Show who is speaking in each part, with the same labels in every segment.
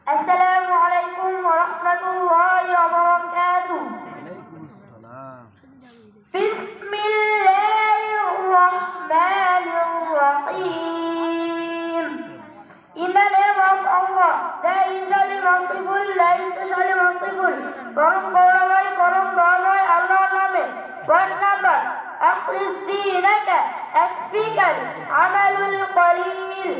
Speaker 1: السلام عليكم ورحمة الله وبركاته. بسم الله الرحمن الرحيم. In the name of Allah, the Infinitely Merciful, the Especially Merciful, পরম করুণাময়, পরম দয়াময় আল্লাহর নামে। One number, أخلص دينك أكفيك العمل القليل.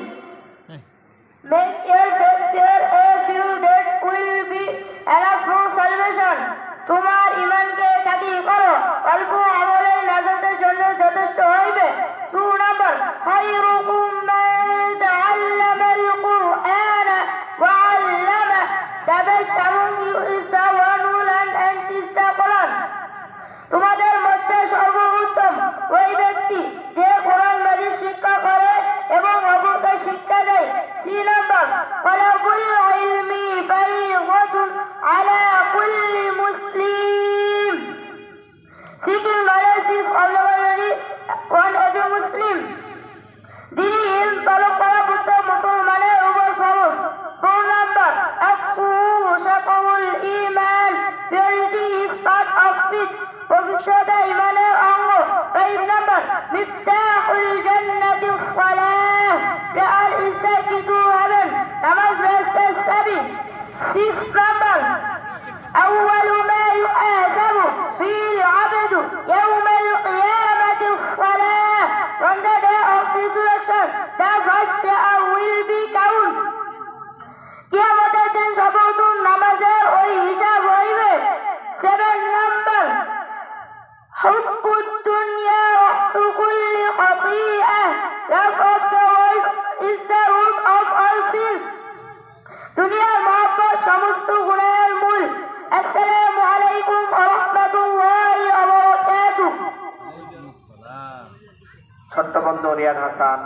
Speaker 1: Make your faith pure, a few that will be enough for salvation. তোমার ঈমানকে খাঁটি করো, অল্প আমলে নাজাতের জন্য যথেষ্ট হইবে। 2 number, خيركم من تعلم القرآن وعلمه. The best among you is the one who learns and teaches the Quran. তোমাদের মধ্যে সর্বোত্তম ওই ব্যক্তি যে কোরআন মাজিদ শিক্ষা করে এবং অপরকে শিক্ষা দেয়। 3 নম্বর, طلبul ilmi fariidatun ala kulli muslim. Seeking knowledge is obligatory on every Muslim. দিনী ইলম তলব করা প্রত্যেক মুসলমানের উপর ফরজ। 4 নম্বর, শাকাউল ঈমান. Purity is part of faith. পবিত্রতা ঈমানের অঙ্গ। 5 নম্বর, মিফতাহুল জান্নাতিস সালাহ. Prayer is the key to heaven. নামাজ বেহেশতের চাবি। 6 নম্বর, أول ما يحاسب به العبد يوم القيامة الصلاة. On the day of resurrection, the first prayer will be count. কিয়ামতের দিন সর্বপ্রথম নামাজের ওই হিসাব হইবে। 7 নম্বর, حب الدنيا رأس كل خطيئة. Love of the world is the root of all sins. দুনিয়ার মহব্বত সমস্ত গুনাহের মূল। আসসালামু আলাইকুম ওয়া রাহমাতুল্লাহি ওয়া বারাকাতুহু।
Speaker 2: ছোট্ট বন্ধু রিয়াদ হাসান।